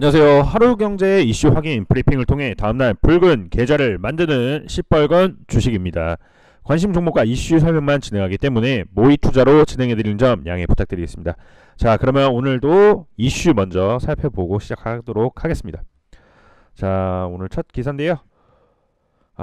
안녕하세요. 하루경제 이슈 확인 브리핑을 통해 다음날 붉은 계좌를 만드는 시뻘건 주식입니다. 관심 종목과 이슈 설명만 진행하기 때문에 모의 투자로 진행해드리는 점 양해 부탁드리겠습니다. 자, 그러면 오늘도 이슈 먼저 살펴보고 시작하도록 하겠습니다. 자, 오늘 첫 기사인데요.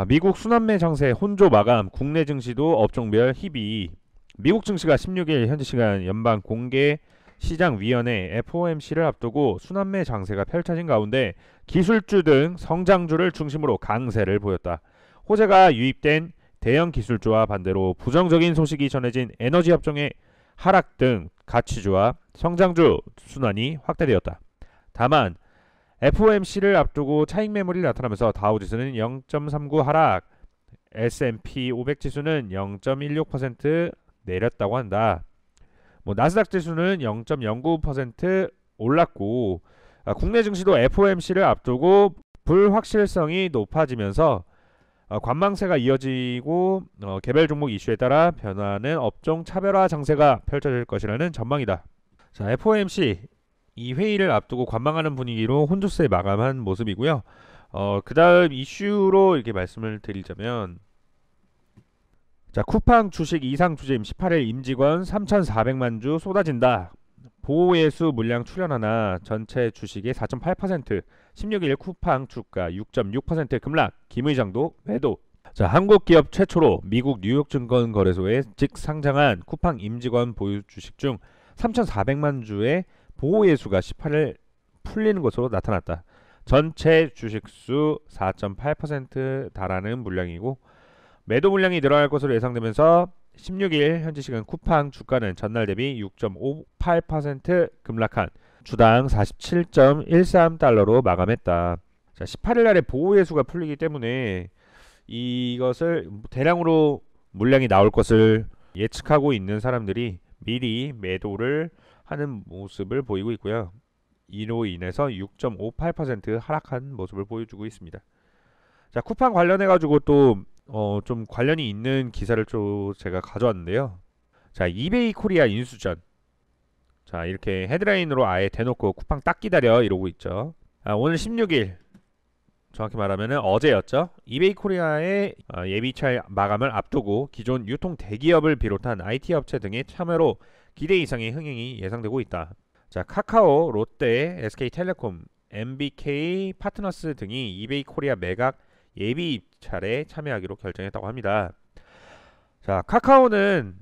미국 순환매 장세 혼조 마감, 국내 증시도 업종별 희비. 미국 증시가 16일 현지 시간 연방 공개 시장위원회 FOMC를 앞두고 순환매 장세가 펼쳐진 가운데 기술주 등 성장주를 중심으로 강세를 보였다. 호재가 유입된 대형 기술주와 반대로 부정적인 소식이 전해진 에너지 업종의 하락 등 가치주와 성장주 순환이 확대되었다. 다만 FOMC를 앞두고 차익 매물이 나타나면서 다우지수는 0.39 하락, S&P 500 지수는 0.16% 내렸다고 한다. 나스닥 지수는 0.09% 올랐고, 국내 증시도 FOMC를 앞두고 불확실성이 높아지면서 관망세가 이어지고 개별 종목 이슈에 따라 변화하는 업종 차별화 장세가 펼쳐질 것이라는 전망이다. 자, FOMC 이 회의를 앞두고 관망하는 분위기로 혼조세 마감한 모습이고요. 그 다음 이슈로 이렇게 말씀을 드리자면, 자, 쿠팡 주식 이상 투자임 18일 임직원 3,400만 주 쏟아진다. 보호예수 물량 출현하나 전체 주식의 4.8%, 16일 쿠팡 주가 6.6% 급락, 김 의장도 외도. 자, 한국 기업 최초로 미국 뉴욕 증권거래소에 직상장한 쿠팡 임직원 보유 주식 중 3,400만 주의 보호예수가 18일 풀리는 것으로 나타났다. 전체 주식수 4.8% 달하는 물량이고, 매도 물량이 늘어날 것으로 예상되면서 16일 현지 시간 쿠팡 주가는 전날 대비 6.58% 급락한 주당 47.13달러로 마감했다. 자, 18일 날에 보호예수가 풀리기 때문에 이것을 대량으로 물량이 나올 것을 예측하고 있는 사람들이 미리 매도를 하는 모습을 보이고 있고요. 이로 인해서 6.58% 하락한 모습을 보여주고 있습니다. 자, 쿠팡 관련해 가지고 또 좀 관련이 있는 기사를 좀 제가 가져왔는데요. 자, 이베이 코리아 인수전. 자, 이렇게 헤드라인으로 아예 대놓고 쿠팡 딱 기다려 이러고 있죠. 오늘 16일 정확히 말하면 어제였죠. 이베이 코리아의 예비차 마감을 앞두고 기존 유통 대기업을 비롯한 IT 업체 등의 참여로 기대 이상의 흥행이 예상되고 있다. 자, 카카오, 롯데, SK텔레콤, MBK 파트너스 등이 이베이 코리아 매각 예비 입찰에 참여하기로 결정했다고 합니다. 자, 카카오는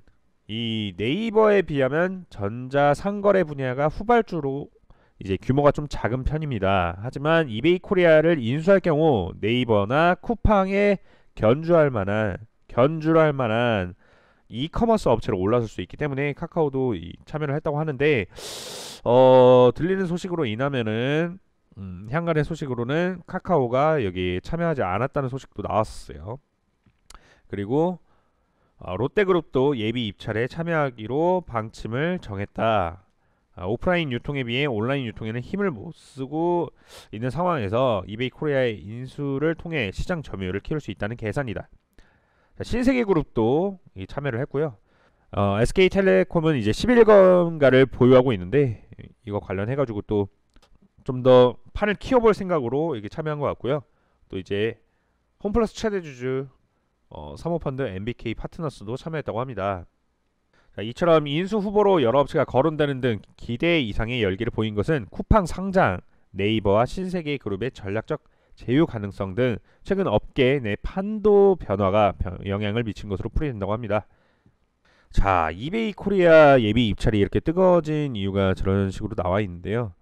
이 네이버에 비하면 전자상거래 분야가 후발주로 이제 규모가 좀 작은 편입니다. 하지만 이베이 코리아를 인수할 경우 네이버나 쿠팡에 견주할 만한 이커머스 업체로 올라설 수 있기 때문에 카카오도 참여를 했다고 하는데, 들리는 소식으로 인하면은 향간의 소식으로는 카카오가 여기 참여하지 않았다는 소식도 나왔어요. 그리고 롯데그룹도 예비 입찰에 참여하기로 방침을 정했다. 오프라인 유통에 비해 온라인 유통에는 힘을 못 쓰고 있는 상황에서 이베이 코리아의 인수를 통해 시장 점유율을 키울 수 있다는 계산이다. 자, 신세계그룹도 참여를 했고요. SK텔레콤은 이제 11건가를 보유하고 있는데 이거 관련해가지고 또 좀 더 판을 키워볼 생각으로 이게 참여한 것 같고요. 또 이제 홈플러스 최대주주 사모펀드 MBK 파트너스도 참여했다고 합니다. 자, 이처럼 인수 후보로 여러 업체가 거론되는 등 기대 이상의 열기를 보인 것은 쿠팡 상장, 네이버와 신세계그룹의 전략적 제휴 가능성 등 최근 업계 내 판도 변화가 영향을 미친 것으로 풀이된다고 합니다. 자, 이베이 코리아 예비 입찰이 이렇게 뜨거워진 이유가 저런 식으로 나와 있는데요.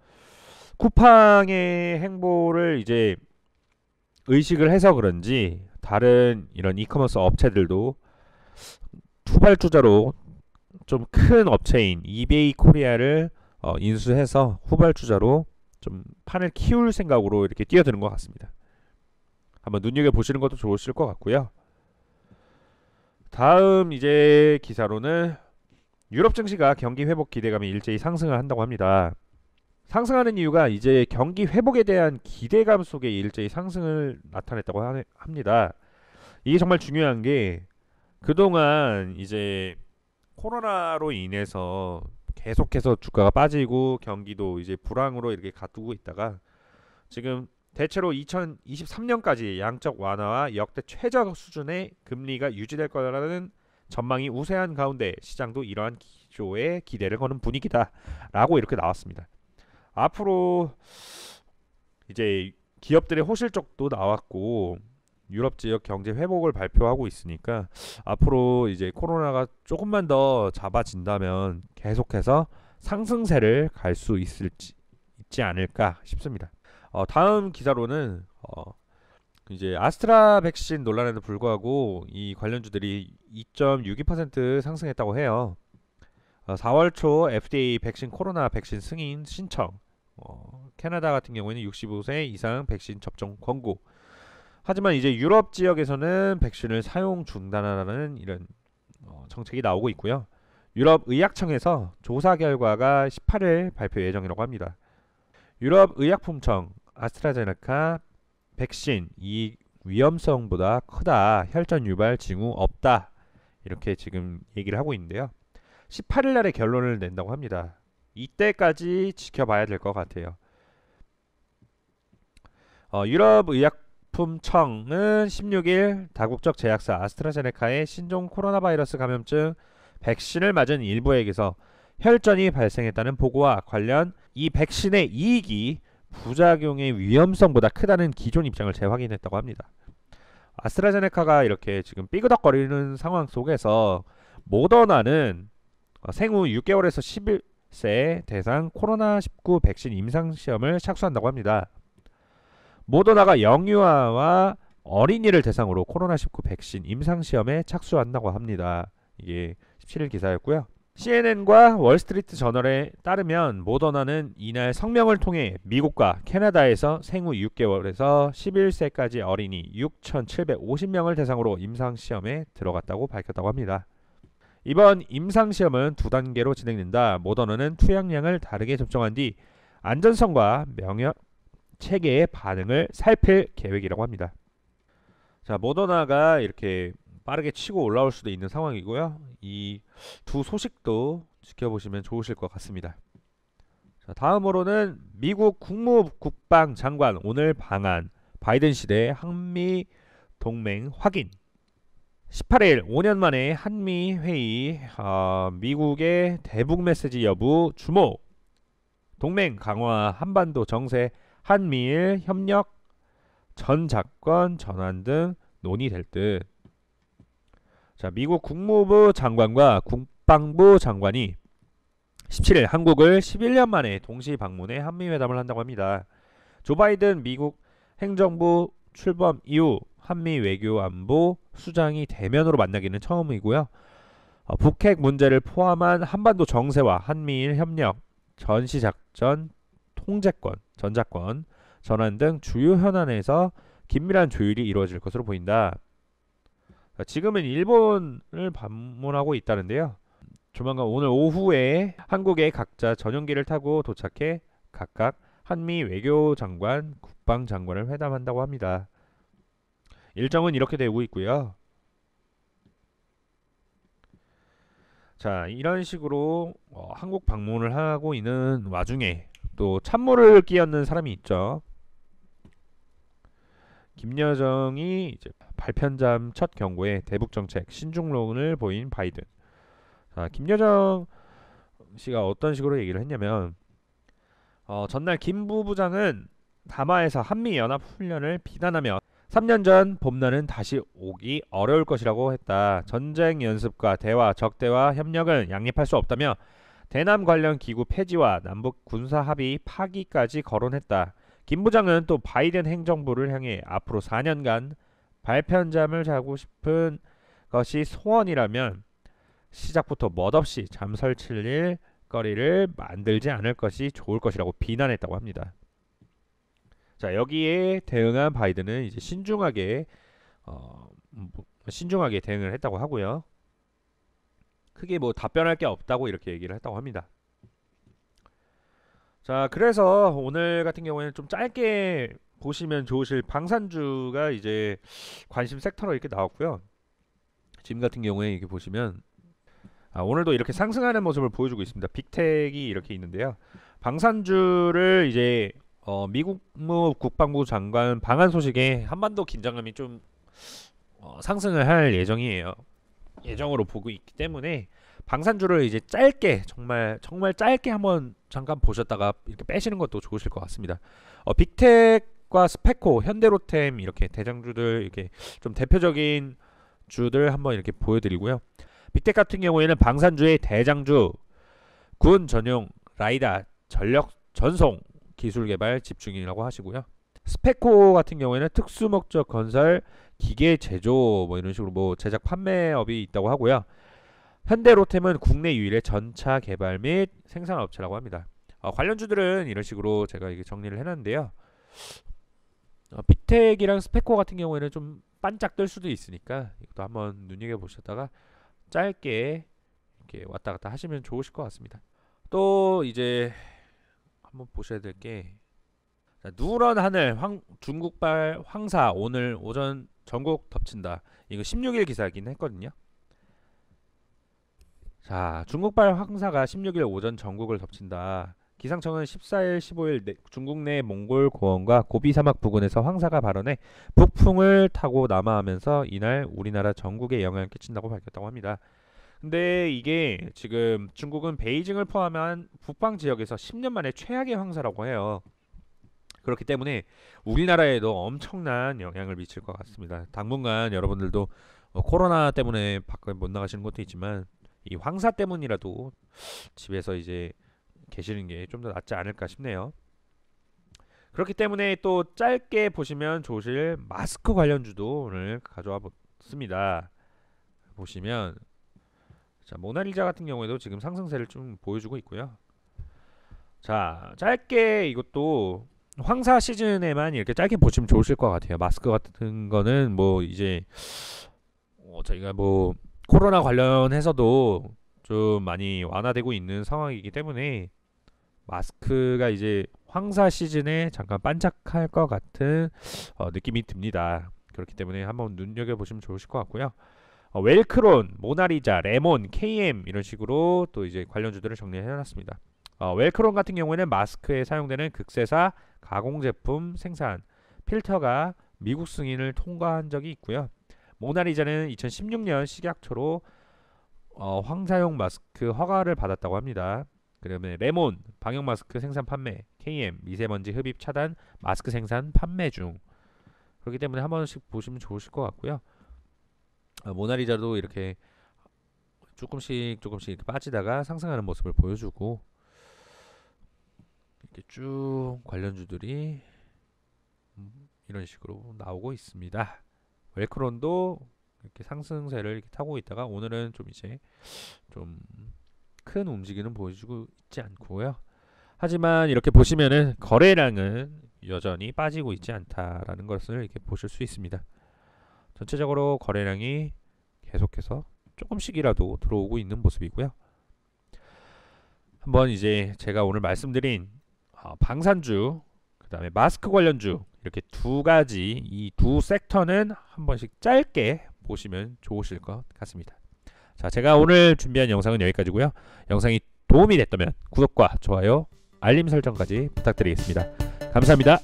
쿠팡의 행보를 이제 의식을 해서 그런지 다른 이런 이커머스 업체들도 후발주자로 좀 큰 업체인 이베이 코리아를 인수해서 후발주자로 좀 판을 키울 생각으로 이렇게 뛰어드는 것 같습니다. 한번 눈여겨보시는 것도 좋으실 것 같고요. 다음 이제 기사로는 유럽 증시가 경기 회복 기대감이 일제히 상승을 한다고 합니다. 상승하는 이유가 이제 경기 회복에 대한 기대감 속에 일제히 상승을 나타냈다고 합니다. 이게 정말 중요한 게, 그동안 이제 코로나로 인해서 계속해서 주가가 빠지고 경기도 이제 불황으로 이렇게 가두고 있다가 지금 대체로 2023년까지 양적 완화와 역대 최저 수준의 금리가 유지될 거라는 전망이 우세한 가운데 시장도 이러한 기조에 기대를 거는 분위기다라고 이렇게 나왔습니다. 앞으로 이제 기업들의 호실적도 나왔고 유럽 지역 경제 회복을 발표하고 있으니까 앞으로 이제 코로나가 조금만 더 잡아진다면 계속해서 상승세를 갈 수 있지 않을까 싶습니다. 다음 기사로는 이제 아스트라 백신 논란에도 불구하고 이 관련주들이 2.62% 상승했다고 해요. 4월 초 FDA 백신 코로나 백신 승인 신청, 캐나다 같은 경우에는 65세 이상 백신 접종 권고. 하지만 이제 유럽 지역에서는 백신을 사용 중단하라는 이런 정책이 나오고 있고요. 유럽 의약청에서 조사 결과가 18일 발표 예정이라고 합니다. 유럽 의약품청 아스트라제네카 백신 이 위험성보다 크다. 혈전 유발 징후 없다. 이렇게 지금 얘기를 하고 있는데요. 18일 날에 결론을 낸다고 합니다. 이때까지 지켜봐야 될 것 같아요. 유럽 의약품청은 16일 다국적 제약사 아스트라제네카의 신종 코로나 바이러스 감염증 백신을 맞은 일부에게서 혈전이 발생했다는 보고와 관련 이 백신의 이익이 부작용의 위험성보다 크다는 기존 입장을 재확인했다고 합니다. 아스트라제네카가 이렇게 지금 삐그덕거리는 상황 속에서 모더나는 생후 6개월에서 11세 대상 코로나19 백신 임상시험을 착수한다고 합니다. 모더나가 영유아와 어린이를 대상으로 코로나19 백신 임상시험에 착수한다고 합니다. 이게 17일 기사였고요. CNN과 월스트리트 저널에 따르면 모더나는 이날 성명을 통해 미국과 캐나다에서 생후 6개월에서 11세까지 어린이 6,750명을 대상으로 임상시험에 들어갔다고 밝혔다고 합니다. 이번 임상시험은 두 단계로 진행된다. 모더나는 투약량을 다르게 접종한 뒤 안전성과 면역 체계의 반응을 살필 계획이라고 합니다. 자, 모더나가 이렇게 빠르게 치고 올라올 수도 있는 상황이고요. 이 두 소식도 지켜보시면 좋으실 것 같습니다. 자, 다음으로는 미국 국무국방장관 오늘 방한 바이든 시대 한미 동맹 확인. 18일 5년 만에 한미 회의 미국의 대북 메시지 여부 주목. 동맹 강화 한반도 정세 한미일 협력 전작권 전환 등 논의될 듯. 자, 미국 국무부 장관과 국방부 장관이 17일 한국을 11년 만에 동시 방문해 한미회담을 한다고 합니다. 조 바이든 미국 행정부 출범 이후 한미 외교안보 수장이 대면으로 만나기는 처음이고요. 북핵 문제를 포함한 한반도 정세와 한미일 협력, 전시작전, 통제권, 전작권, 전환 등 주요 현안에서 긴밀한 조율이 이루어질 것으로 보인다. 지금은 일본을 방문하고 있다는데요. 조만간 오늘 오후에 한국에 각자 전용기를 타고 도착해 각각 한미 외교장관, 국방장관을 회담한다고 합니다. 일정은 이렇게 되고 있고요. 자, 이런 식으로 한국 방문을 하고 있는 와중에 또 찬물을 끼얹는 사람이 있죠. 김여정이 이제 발편잠 첫 경고에 대북 정책 신중론을 보인 바이든. 자, 김여정 씨가 어떤 식으로 얘기를 했냐면 전날 김 부부장은 담화에서 한미 연합 훈련을 비난하며 3년 전 봄날은 다시 오기 어려울 것이라고 했다. 전쟁 연습과 대화, 적대와 협력은 양립할 수 없다며 대남 관련 기구 폐지와 남북 군사 합의 파기까지 거론했다. 김 부장은 또 바이든 행정부를 향해 앞으로 4년간 발편잠을 자고 싶은 것이 소원이라면 시작부터 멋없이 잠설칠 거리를 만들지 않을 것이 좋을 것이라고 비난했다고 합니다. 자, 여기에 대응한 바이든은 이제 신중하게 대응을 했다고 하고요. 크게 뭐 답변할 게 없다고 이렇게 얘기를 했다고 합니다. 자, 그래서 오늘 같은 경우에는 좀 짧게 보시면 좋으실 방산주가 이제 관심 섹터로 이렇게 나왔고요. 지금 같은 경우에 이렇게 보시면 오늘도 이렇게 상승하는 모습을 보여주고 있습니다. 빅텍이 이렇게 있는데요. 방산주를 이제 미국 국방부 장관 방한 소식에 한반도 긴장감이 좀 상승을 할 예정으로 보고 있기 때문에 방산주를 이제 짧게 정말 짧게 한번 잠깐 보셨다가 이렇게 빼시는 것도 좋으실 것 같습니다. 빅텍과 스페코, 현대로템 이렇게 대장주들 이렇게 좀 대표적인 주들 한번 이렇게 보여드리고요. 빅텍 같은 경우에는 방산주의 대장주, 군 전용 라이다 전력 전송 기술 개발 집중이라고 하시고요. 스페코 같은 경우에는 특수 목적 건설, 기계 제조 뭐 이런 식으로 뭐 제작 판매업이 있다고 하고요. 현대로템은 국내 유일의 전차 개발 및 생산 업체라고 합니다. 관련주들은 이런 식으로 제가 이게 정리를 해놨는데요. 빅텍이랑 스페코 같은 경우에는 좀 반짝 뜰 수도 있으니까 이것도 한번 눈여겨 보셨다가 짧게 이렇게 왔다 갔다 하시면 좋으실 것 같습니다. 또 이제 한번 보셔야 될 게 누런 하늘 중국발 황사 오늘 오전 전국 덮친다. 이거 16일 기사이긴 했거든요. 자, 중국발 황사가 16일 오전 전국을 덮친다. 기상청은 14일, 15일 중국 내 몽골 고원과 고비 사막 부근에서 황사가 발원해 북풍을 타고 남하하면서 이날 우리나라 전국에 영향을 끼친다고 밝혔다고 합니다. 근데 이게 지금 중국은 베이징을 포함한 북방 지역에서 10년 만에 최악의 황사라고 해요. 그렇기 때문에 우리나라에도 엄청난 영향을 미칠 것 같습니다. 당분간 여러분들도 코로나 때문에 밖에 못 나가시는 것도 있지만 이 황사 때문이라도 집에서 이제 계시는 게 좀 더 낫지 않을까 싶네요. 그렇기 때문에 또 짧게 보시면 좋으실 마스크 관련주도 오늘 가져와 봤습니다. 보시면 자, 모나리자 같은 경우에도 지금 상승세를 좀 보여주고 있고요. 자, 짧게 이것도 황사 시즌에만 이렇게 짧게 보시면 좋으실 것 같아요. 마스크 같은 거는 뭐 이제 저희가 뭐 코로나 관련해서도 좀 많이 완화되고 있는 상황이기 때문에 마스크가 이제 황사 시즌에 잠깐 반짝할 것 같은 느낌이 듭니다. 그렇기 때문에 한번 눈여겨보시면 좋으실 것 같고요. 웰크론, 모나리자, 레몬, KM 이런 식으로 또 이제 관련주들을 정리해놨습니다. 웰크론 같은 경우에는 마스크에 사용되는 극세사 가공 제품 생산 필터가 미국 승인을 통과한 적이 있고요. 모나리자는 2016년 식약처로 황사용 마스크 허가를 받았다고 합니다. 그러면 레몬 방역 마스크 생산 판매, KM 미세먼지 흡입 차단 마스크 생산 판매 중. 그렇기 때문에 한 번씩 보시면 좋으실 것 같고요. 모나리자도 이렇게 조금씩 이렇게 빠지다가 상승하는 모습을 보여주고 이렇게 쭉 관련주들이 이런 식으로 나오고 있습니다. 웰크론도 이렇게 상승세를 이렇게 타고 있다가 오늘은 좀 이제 좀 큰 움직임은 보여주고 있지 않고요. 하지만 이렇게 보시면은 거래량은 여전히 빠지고 있지 않다라는 것을 이렇게 보실 수 있습니다. 전체적으로 거래량이 계속해서 조금씩이라도 들어오고 있는 모습이고요. 한번 이제 제가 오늘 말씀드린 방산주, 그 다음에 마스크 관련주 이렇게 두 가지 이 두 섹터는 한 번씩 짧게 보시면 좋으실 것 같습니다. 자, 제가 오늘 준비한 영상은 여기까지고요. 영상이 도움이 됐다면 구독과 좋아요, 알림 설정까지 부탁드리겠습니다. 감사합니다.